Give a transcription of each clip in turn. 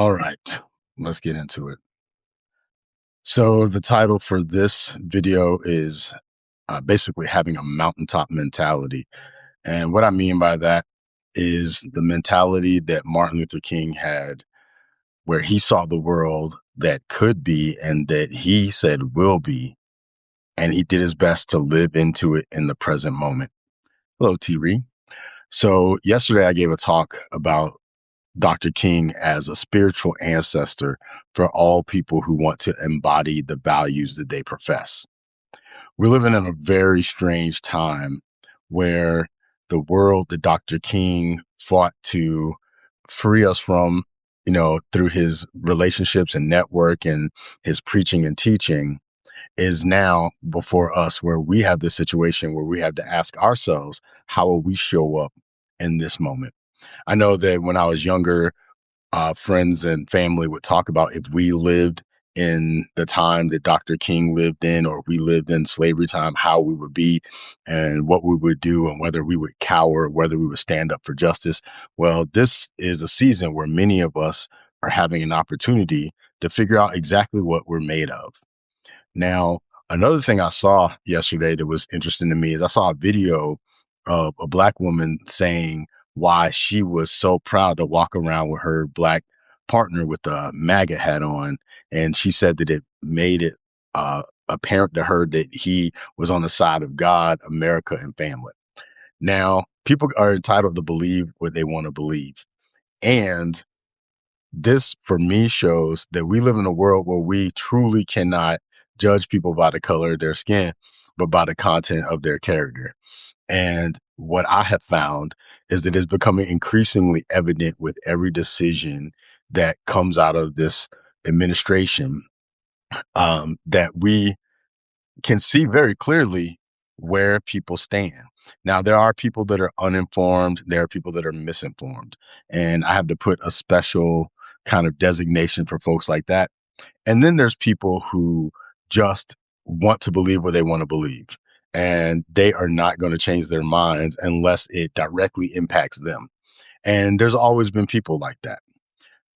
All right, let's get into it. So, the title for this video is basically having a mountaintop mentality. And what I mean by that is the mentality that Martin Luther King had, where he saw the world that could be and that he said will be. And he did his best to live into it in the present moment. Hello, T. Ree. So, yesterday I gave a talk about Dr. King as a spiritual ancestor for all people who want to embody the values that they profess. We're living in a very strange time where the world that Dr. King fought to free us from, through his relationships and network and his preaching and teaching is now before us, where we have this situation where we have to ask ourselves, how will we show up in this moment? I know that when I was younger, friends and family would talk about if we lived in the time that Dr. King lived in, or if we lived in slavery time, how we would be and what we would do and whether we would cower, whether we would stand up for justice. Well, this is a season where many of us are having an opportunity to figure out exactly what we're made of. Now, another thing I saw yesterday that was interesting to me is I saw a video of a Black woman saying why she was so proud to walk around with her Black partner with the MAGA hat on. And she said that it made it apparent to her that he was on the side of God, America, and family. Now, people are entitled to believe what they want to believe. And this, for me, shows that we live in a world where we truly cannot judge people by the color of their skin, but by the content of their character. And what I have found is that it's becoming increasingly evident with every decision that comes out of this administration, that we can see very clearly where people stand. Now, there are people that are uninformed. There are people that are misinformed. And I have to put a special kind of designation for folks like that. And then there's people who just want to believe what they want to believe. And they are not going to change their minds unless it directly impacts them. And there's always been people like that.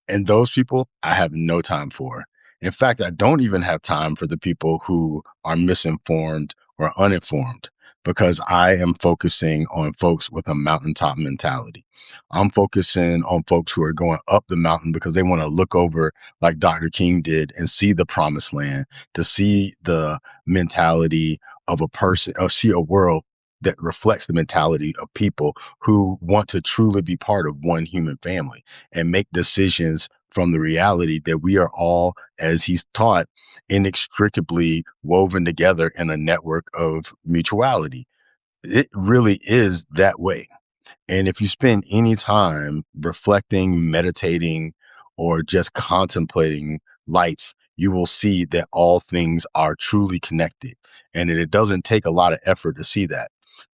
And those people I have no time for. In fact, I don't even have time for the people who are misinformed or uninformed, because I am focusing on folks with a mountaintop mentality. I'm focusing on folks who are going up the mountain because they want to look over like Dr. King did and see the promised land, to see the mentality of a person, or see a world that reflects the mentality of people who want to truly be part of one human family and make decisions from the reality that we are all, as he's taught, inextricably woven together in a network of mutuality. It really is that way. And if you spend any time reflecting, meditating, or just contemplating life, you will see that all things are truly connected and that it doesn't take a lot of effort to see that.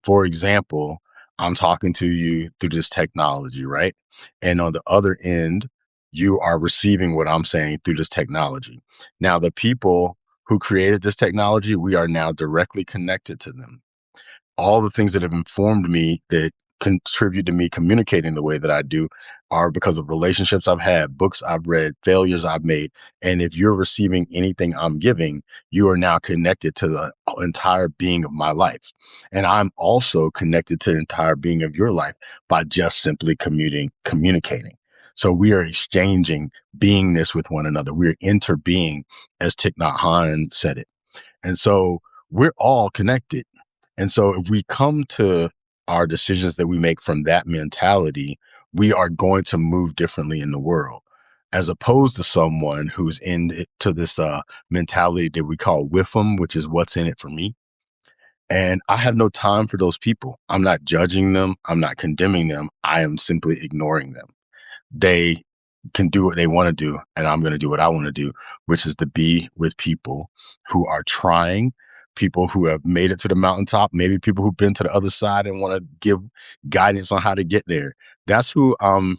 For example, I'm talking to you through this technology, right? And on the other end, you are receiving what I'm saying through this technology. Now, the people who created this technology, we are now directly connected to them. All the things that have informed me that contribute to me communicating the way that I do are because of relationships I've had, books I've read, failures I've made. And if you're receiving anything I'm giving, you are now connected to the entire being of my life. And I'm also connected to the entire being of your life by just simply communicating. So we are exchanging beingness with one another. We're interbeing, as Thich Nhat Hanh said it. And so we're all connected. And so if we come to our decisions that we make from that mentality, we are going to move differently in the world, as opposed to someone who's into this mentality that we call WIFM, which is what's in it for me. And I have no time for those people. I'm not judging them. I'm not condemning them. I am simply ignoring them. They can do what they want to do, and I'm going to do what I want to do, which is to be with people who are trying, people who have made it to the mountaintop, maybe people who've been to the other side and want to give guidance on how to get there. That's who I'm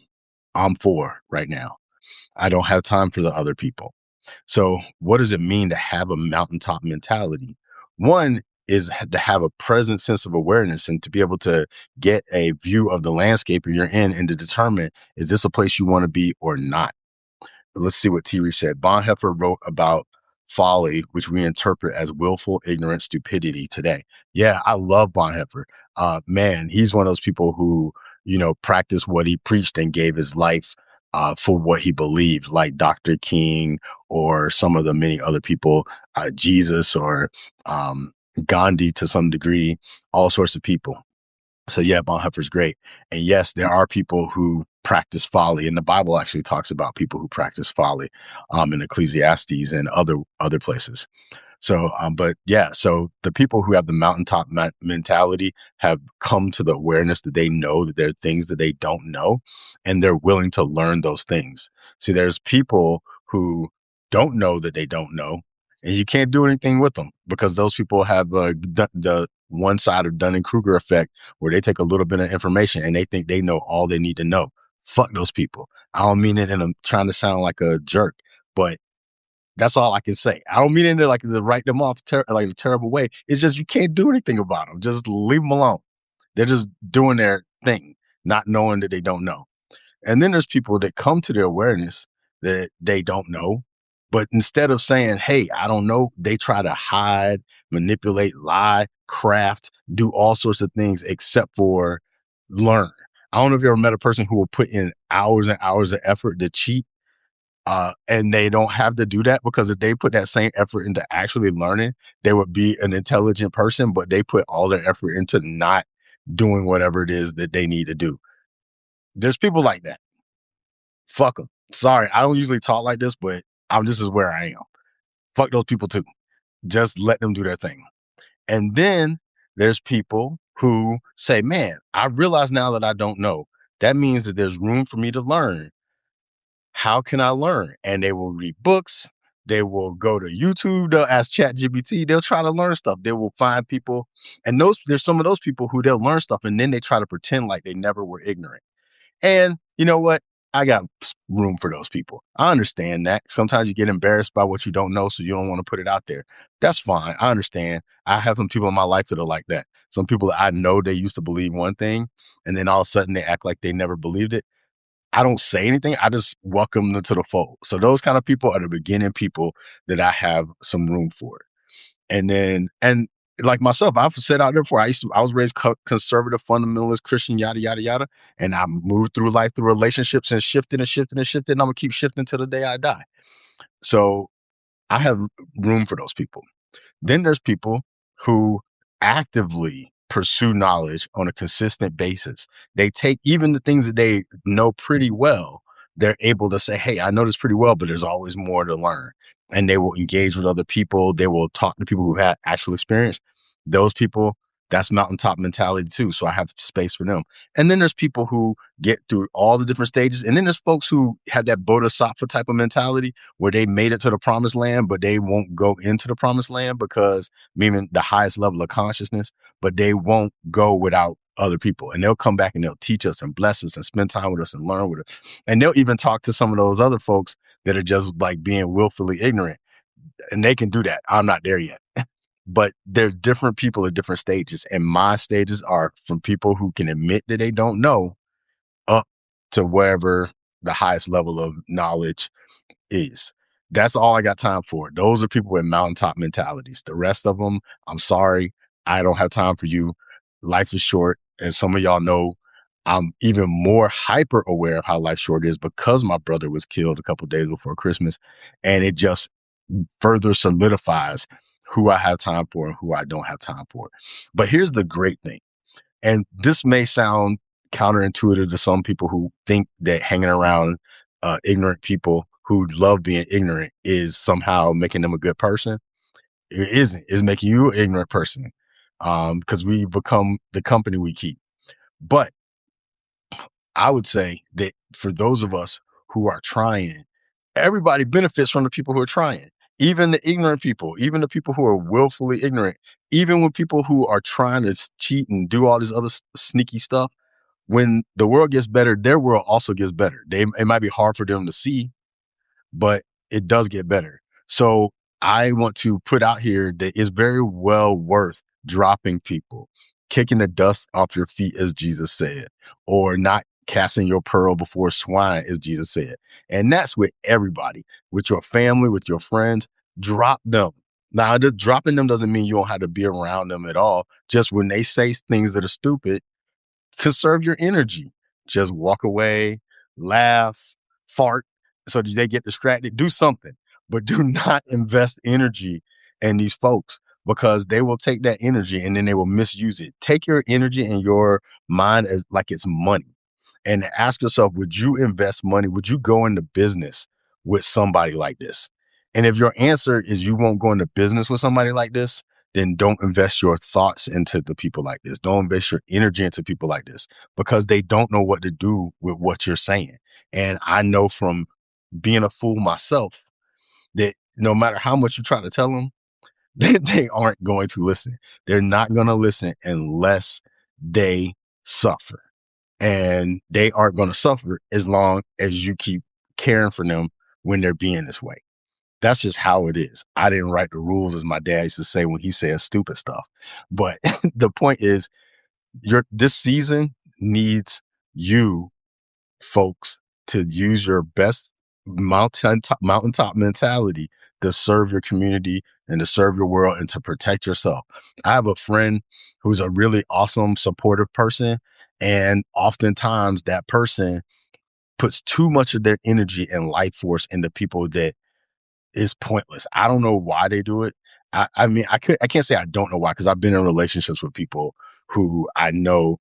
for right now. I don't have time for the other people. So what does it mean to have a mountaintop mentality? One is to have a present sense of awareness and to be able to get a view of the landscape you're in and to determine, is this a place you want to be or not? let's see what T. said. Bonhoeffer wrote about folly, which we interpret as willful ignorance, stupidity today. Yeah, I love Bonhoeffer. Man, he's one of those people who, practiced what he preached and gave his life for what he believed, like Dr. King or some of the many other people, Jesus or Gandhi to some degree, all sorts of people. So yeah, Bonhoeffer's great. And yes, there are people who practice folly, and the Bible actually talks about people who practice folly in Ecclesiastes and other places. So, but yeah, so the people who have the mountaintop mentality have come to the awareness that they know that there are things that they don't know, and they're willing to learn those things. See, there's people who don't know that they don't know, and you can't do anything with them because those people have the one side of Dunning-Kruger effect where they take a little bit of information and they think they know all they need to know. Fuck those people. I don't mean it in a trying to sound like a jerk, but that's all I can say. I don't mean it like to write them off like a terrible way. It's just you can't do anything about them. Just leave them alone. They're just doing their thing, not knowing that they don't know. And then there's people that come to their awareness that they don't know, but instead of saying, "Hey, I don't know," they try to hide, manipulate, lie, craft, do all sorts of things except for learn. I don't know if you ever met a person who will put in hours and hours of effort to cheat and they don't have to do that because if they put that same effort into actually learning, they would be an intelligent person, but they put all their effort into not doing whatever it is that they need to do. There's people like that. Fuck them. Sorry, I don't usually talk like this, but this is where I am. Fuck those people too. Just let them do their thing. And then there's people who say, man, I realize now that I don't know. That means that there's room for me to learn. How can I learn? And they will read books. They will go to YouTube. They'll ask ChatGPT. They'll try to learn stuff. They will find people. And there's some of those people who they'll learn stuff and then they try to pretend like they never were ignorant. And you know what? I got room for those people. I understand that. Sometimes you get embarrassed by what you don't know, so you don't want to put it out there. That's fine. I understand. I have some people in my life that are like that. Some people that I know they used to believe one thing, and then all of a sudden they act like they never believed it. I don't say anything. I just welcome them to the fold. So those kind of people are the beginning people that I have some room for. And like myself, I've said out there before, I was raised conservative, fundamentalist, Christian, yada, yada, yada. And I moved through life through relationships and shifting and shifting and shifting. And I'm going to keep shifting till the day I die. So I have room for those people. Then there's people who actively pursue knowledge on a consistent basis. They take even the things that they know pretty well, they're able to say, hey, I know this pretty well, but there's always more to learn. And they will engage with other people. They will talk to people who've had actual experience. Those people, that's mountaintop mentality too. So I have space for them. And then there's people who get through all the different stages. And then there's folks who have that bodhisattva type of mentality where they made it to the promised land, but they won't go into the promised land because meaning the highest level of consciousness, but they won't go without other people. And they'll come back and they'll teach us and bless us and spend time with us and learn with us. And they'll even talk to some of those other folks that are just like being willfully ignorant. And they can do that. I'm not there yet. But there's different people at different stages. And my stages are from people who can admit that they don't know up to wherever the highest level of knowledge is. That's all I got time for. Those are people with mountaintop mentalities. The rest of them, I'm sorry, I don't have time for you. Life is short. And some of y'all know I'm even more hyper aware of how life short is because my brother was killed a couple of days before Christmas. And it just further solidifies who I have time for and who I don't have time for. But here's the great thing. And this may sound counterintuitive to some people who think that hanging around ignorant people who love being ignorant is somehow making them a good person. It isn't. It's making you an ignorant person because we become the company we keep. But I would say that for those of us who are trying, everybody benefits from the people who are trying. Even the ignorant people, even the people who are willfully ignorant, even when people who are trying to cheat and do all this other sneaky stuff, when the world gets better, their world also gets better. It might be hard for them to see, but it does get better. So I want to put out here that it's very well worth dropping people, kicking the dust off your feet, as Jesus said, or not casting your pearl before swine, as Jesus said. And that's with everybody, with your family, with your friends. Drop them. Now, just dropping them doesn't mean you don't have to be around them at all. Just when they say things that are stupid, conserve your energy. Just walk away, laugh, fart, so that they get distracted. Do something, but do not invest energy in these folks, because they will take that energy and then they will misuse it. Take your energy and your mind as like it's money, and ask yourself, would you invest money? Would you go into business with somebody like this? And if your answer is you won't go into business with somebody like this, then don't invest your thoughts into the people like this. Don't invest your energy into people like this, because they don't know what to do with what you're saying. And I know from being a fool myself that no matter how much you try to tell them, they aren't going to listen. They're not going to listen unless they suffer. And they aren't going to suffer as long as you keep caring for them when they're being this way. That's just how it is. I didn't write the rules, as my dad used to say when he said stupid stuff. But the point is, this season needs you folks to use your best mountaintop mentality to serve your community and to serve your world and to protect yourself. I have a friend who's a really awesome, supportive person. And oftentimes that person puts too much of their energy and life force into people that is pointless. I don't know why they do it. I mean, I can't say I don't know why, because I've been in relationships with people who I know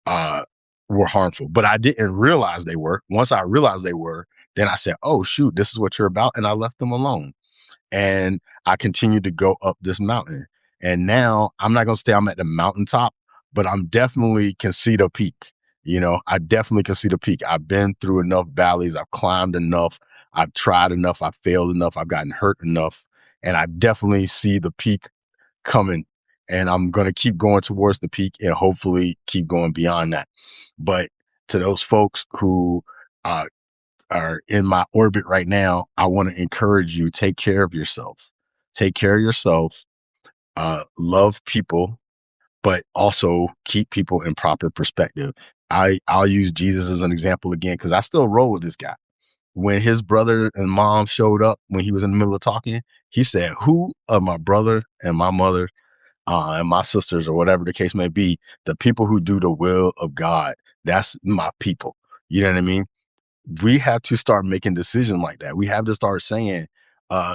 uh, were harmful, but I didn't realize they were. Once I realized they were, then I said, "Oh shoot, this is what you're about," and I left them alone. And I continued to go up this mountain. And now I'm not going to say I'm at the mountaintop, but I'm definitely can see the peak. You know, I definitely can see the peak. I've been through enough valleys. I've climbed enough. I've tried enough. I've failed enough. I've gotten hurt enough. And I definitely see the peak coming. And I'm going to keep going towards the peak and hopefully keep going beyond that. But to those folks who uh, are in my orbit right now, I want to encourage you, take care of yourself. Take care of yourself. Love people, but also keep people in proper perspective. I'll use Jesus as an example again, because I still roll with this guy. When his brother and mom showed up when he was in the middle of talking, he said, "Who are my brother and my mother and my sisters," or whatever the case may be, "the people who do the will of God. That's my people." You know what I mean? We have to start making decisions like that. We have to start saying,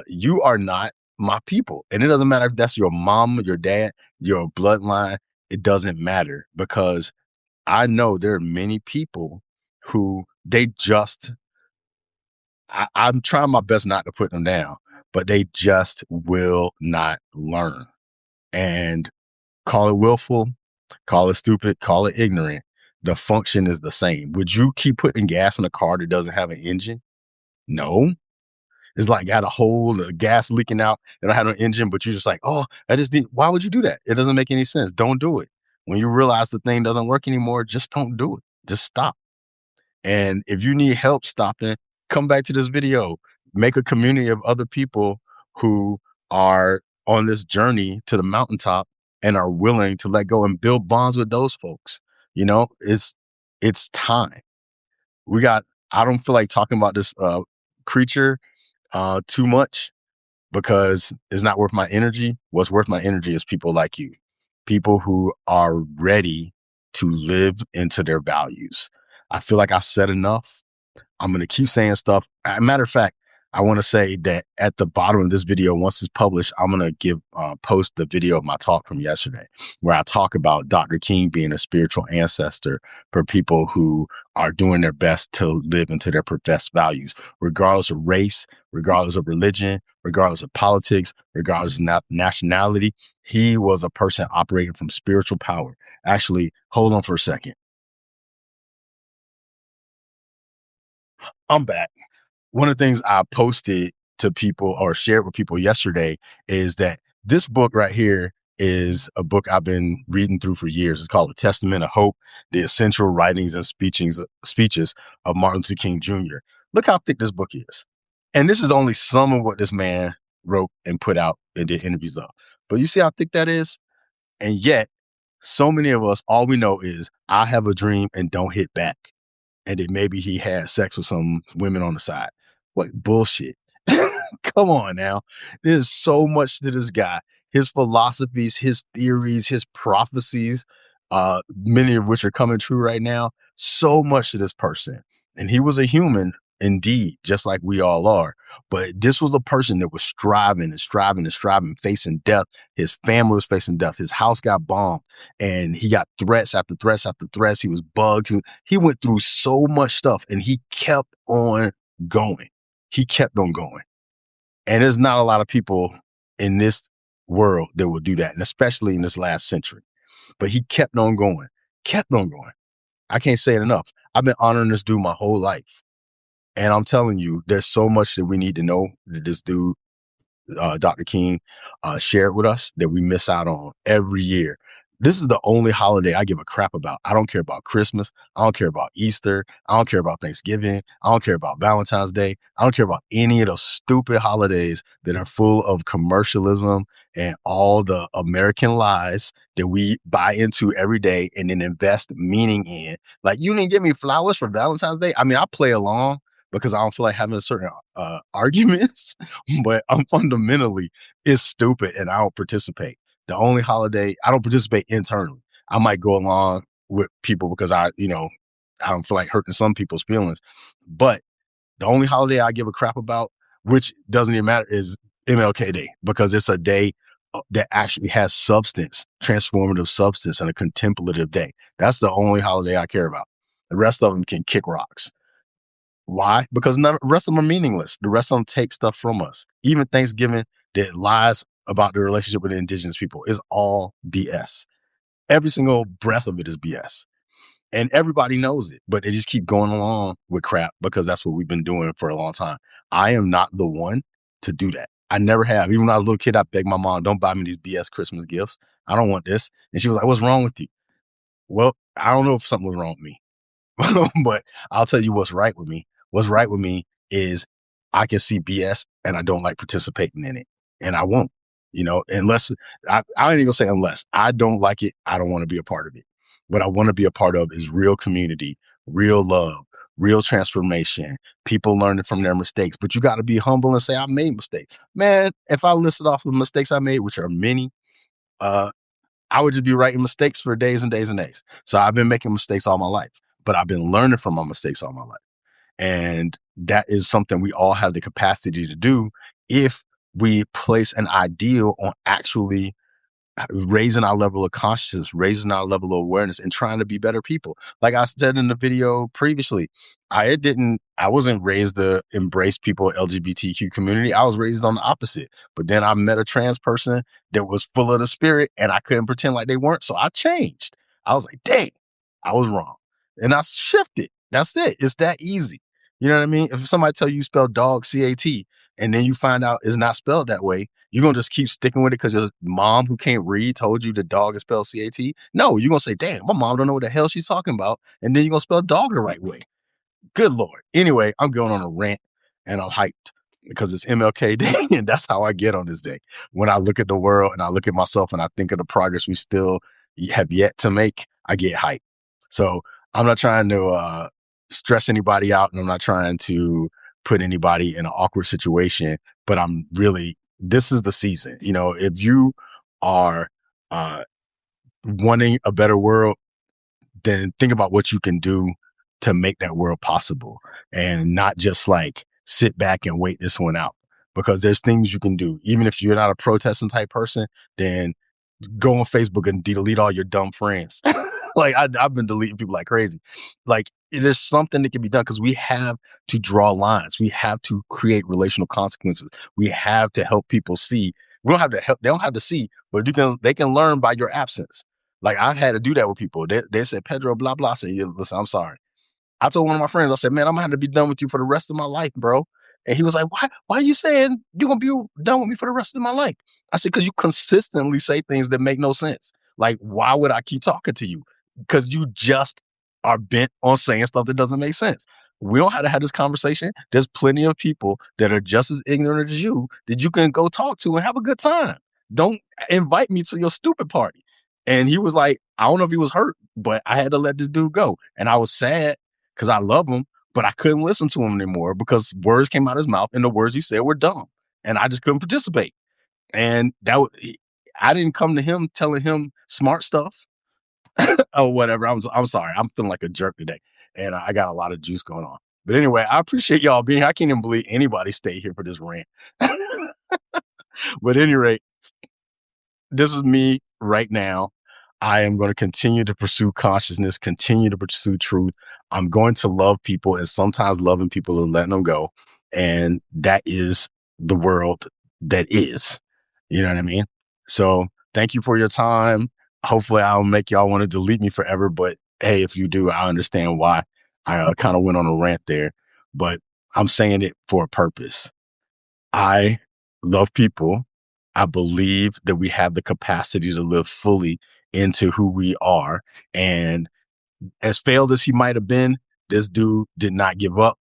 you are not my people. And it doesn't matter if that's your mom, your dad, your bloodline. It doesn't matter, because I know there are many people who I'm trying my best not to put them down, but they just will not learn. And call it willful, call it stupid, call it ignorant. The function is the same. Would you keep putting gas in a car that doesn't have an engine? No. It's like got a hole, the gas leaking out, and I had an engine, but you're just like, "Oh, I just need." Why would you do that? It doesn't make any sense. Don't do it. When you realize the thing doesn't work anymore, just don't do it. Just stop. And if you need help stopping, come back to this video. Make a community of other people who are on this journey to the mountaintop and are willing to let go and build bonds with those folks. You know, it's time. We got. I don't feel like talking about this creature too much, because it's not worth my energy. What's worth my energy is people like you, people who are ready to live into their values. I feel like I've said enough. I'm going to keep saying stuff. As a matter of fact, I want to say that at the bottom of this video, once it's published, I'm going to post the video of my talk from yesterday, where I talk about Dr. King being a spiritual ancestor for people who are doing their best to live into their professed values, regardless of race, regardless of religion, regardless of politics, regardless of nationality. He was a person operating from spiritual power. Actually, hold on for a second. I'm back. One of the things I posted to people or shared with people yesterday is that this book right here is a book I've been reading through for years. It's called A Testament of Hope, The Essential Writings and Speeches of Martin Luther King Jr. Look how thick this book is. And this is only some of what this man wrote and put out and did interviews of. But you see how thick that is? And yet, so many of us, all we know is, I have a dream and don't hit back. and then maybe he had sex with some women on the side. What bullshit. Come on now. There's so much to this guy. His philosophies, his theories, his prophecies, many of which are coming true right now. So much to this person. And he was a human indeed, just like we all are. But this was a person that was striving and striving and striving, facing death. His family was facing death. His house got bombed, and he got threats after threats after threats. He was bugged. He went through so much stuff, and he kept on going. He kept on going. And there's not a lot of people in this world that will do that, and especially in this last century. But he kept on going, kept on going. I can't say it enough. I've been honoring this dude my whole life. And I'm telling you, there's so much that we need to know that this dude, Dr. King, shared with us that we miss out on every year. This is the only holiday I give a crap about. I don't care about Christmas. I don't care about Easter. I don't care about Thanksgiving. I don't care about Valentine's Day. I don't care about any of those stupid holidays that are full of commercialism and all the American lies that we buy into every day and then invest meaning in. Like, you didn't give me flowers for Valentine's Day. I mean, I play along because I don't feel like having a certain arguments, but I'm fundamentally, it's stupid and I don't participate. The only holiday, I don't participate internally. I might go along with people because I don't feel like hurting some people's feelings. But the only holiday I give a crap about, which doesn't even matter, is MLK Day, because it's a day that actually has substance, transformative substance, and a contemplative day. That's the only holiday I care about. The rest of them can kick rocks. Why? Because the rest of them are meaningless. The rest of them take stuff from us. Even Thanksgiving that lies about the relationship with the indigenous people is all BS. Every single breath of it is BS. And everybody knows it, but they just keep going along with crap because that's what we've been doing for a long time. I am not the one to do that. I never have. Even when I was a little kid, I begged my mom, don't buy me these BS Christmas gifts. I don't want this. And she was like, what's wrong with you? Well, I don't know if something was wrong with me. But I'll tell you what's right with me. What's right with me is I can see BS and I don't like participating in it. And I won't, unless I ain't even gonna say unless I don't like it, I don't want to be a part of it. What I want to be a part of is real community, real love, real transformation, people learning from their mistakes. But you got to be humble and say, I made mistakes. Man, if I listed off the mistakes I made, which are many, I would just be writing mistakes for days and days and days. So I've been making mistakes all my life, but I've been learning from my mistakes all my life. And that is something we all have the capacity to do if we place an ideal on actually raising our level of consciousness, raising our level of awareness, and trying to be better people. Like I said in the video previously, I wasn't raised to embrace people LGBTQ community. I was raised on the opposite. But then I met a trans person that was full of the spirit and I couldn't pretend like they weren't. So I changed. I was like, dang, I was wrong. And I shifted. That's it. It's that easy. You know what I mean? If somebody tell you spell dog C-A-T and then you find out it's not spelled that way, you're going to just keep sticking with it because your mom who can't read told you the dog is spelled C-A-T? No, you're going to say, damn, my mom don't know what the hell she's talking about. And then you're going to spell dog the right way. Good Lord. Anyway, I'm going on a rant and I'm hyped because it's MLK Day and that's how I get on this day. When I look at the world and I look at myself and I think of the progress we still have yet to make, I get hyped. So I'm not trying to stress anybody out and I'm not trying to put anybody in an awkward situation, but this is the season. If you are wanting a better world, then think about what you can do to make that world possible and not just like sit back and wait this one out, because there's things you can do. Even if you're not a protesting type person, then go on Facebook and delete all your dumb friends. Like I've been deleting people like crazy. Like there's something that can be done because we have to draw lines. We have to create relational consequences. We have to help people see. We don't have to help. They don't have to see, but they can learn by your absence. Like I had to do that with people. They said, Pedro, blah, blah. I said, yeah, listen, I'm sorry. I told one of my friends, I said, man, I'm gonna have to be done with you for the rest of my life, bro. And he was like, why are you saying you're gonna be done with me for the rest of my life? I said, because you consistently say things that make no sense. Like, why would I keep talking to you? Because you just are bent on saying stuff that doesn't make sense. We don't have to have this conversation. There's plenty of people that are just as ignorant as you that you can go talk to and have a good time. Don't invite me to your stupid party. And he was like, I don't know if he was hurt, but I had to let this dude go. And I was sad because I love him, but I couldn't listen to him anymore because words came out of his mouth and the words he said were dumb, and I just couldn't participate. And I didn't come to him telling him smart stuff or whatever. I'm sorry. I'm feeling like a jerk today, and I got a lot of juice going on. But anyway, I appreciate y'all being here. I can't even believe anybody stayed here for this rant. But at any rate, this is me right now. I am going to continue to pursue consciousness, continue to pursue truth. I'm going to love people, and sometimes loving people and letting them go. And that is the world that is. You know what I mean? So thank you for your time. Hopefully I'll make y'all want to delete me forever. But hey, if you do, I understand why. I kind of went on a rant there, but I'm saying it for a purpose. I love people. I believe that we have the capacity to live fully into who we are. And as failed as he might have been, this dude did not give up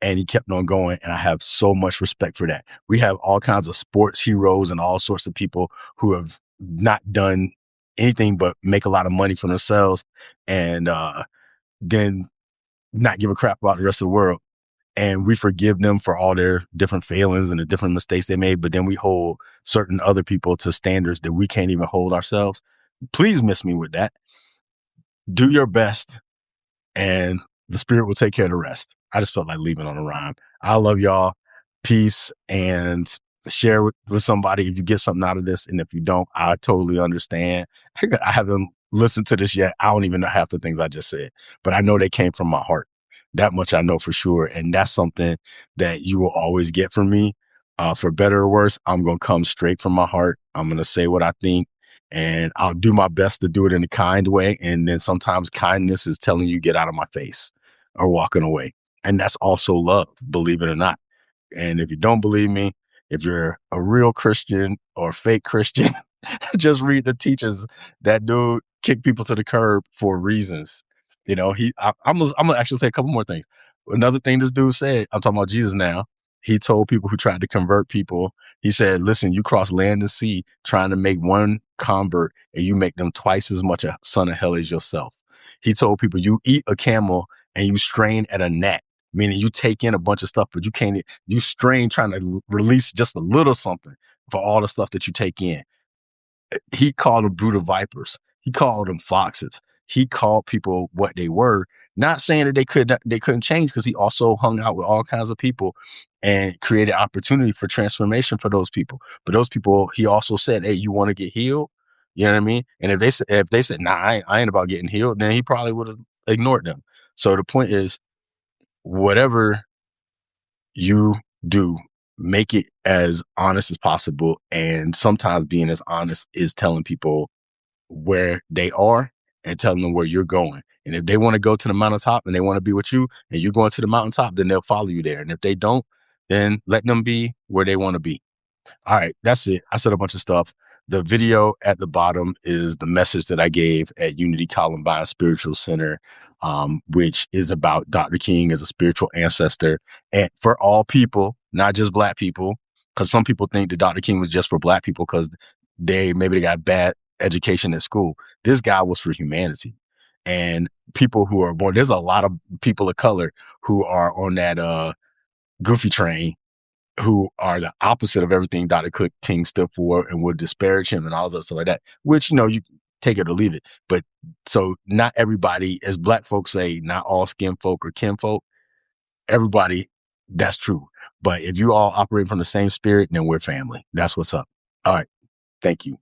and he kept on going. And I have so much respect for that. We have all kinds of sports heroes and all sorts of people who have not done anything but make a lot of money for themselves and then not give a crap about the rest of the world. And we forgive them for all their different failings and the different mistakes they made. But then we hold certain other people to standards that we can't even hold ourselves. Please miss me with that. Do your best and the spirit will take care of the rest. I just felt like leaving on a rhyme. I love y'all. Peace, and share with somebody if you get something out of this. And if you don't, I totally understand. I haven't listened to this yet. I don't even know half the things I just said, but I know they came from my heart. That much I know for sure. And that's something that you will always get from me. For better or worse, I'm going to come straight from my heart. I'm going to say what I think. And I'll do my best to do it in a kind way. And then sometimes kindness is telling you get out of my face or walking away. And that's also love, believe it or not. And if you don't believe me, if you're a real Christian or fake Christian, just read the teachings. That dude kicked people to the curb for reasons. You know, I'm gonna actually say a couple more things. Another thing this dude said, I'm talking about Jesus now. He told people who tried to convert people, he said, listen, you cross land and sea trying to make one convert and you make them twice as much a son of hell as yourself. He told people you eat a camel and you strain at a gnat, meaning you take in a bunch of stuff, but you can't, you strain trying to release just a little something for all the stuff that you take in. He called them brood of vipers. He called them foxes. He called people what they were, not saying that they couldn't change, because he also hung out with all kinds of people and created opportunity for transformation for those people. But those people, he also said, hey, you want to get healed? You know what I mean? And if they said, nah, I ain't about getting healed, then he probably would have ignored them. So the point is, whatever you do, make it as honest as possible. And sometimes being as honest is telling people where they are and telling them where you're going. And if they want to go to the mountaintop and they want to be with you and you're going to the mountaintop, then they'll follow you there. And if they don't, then let them be where they want to be. All right, that's it. I said a bunch of stuff. The video at the bottom is the message that I gave at Unity Columbine Spiritual Center, which is about Dr. King as a spiritual ancestor and for all people, not just Black people, because some people think that Dr. King was just for Black people because maybe they got bad education at school. This guy was for humanity and people who are born. There's a lot of people of color who are on that goofy train, who are the opposite of everything Dr. King stood for and would disparage him and all that stuff like that, which, you know, you take it or leave it. But so not everybody, as Black folks say, not all skin folk or kin folk, everybody, that's true. But if you all operate from the same spirit, then we're family. That's what's up. All right. Thank you.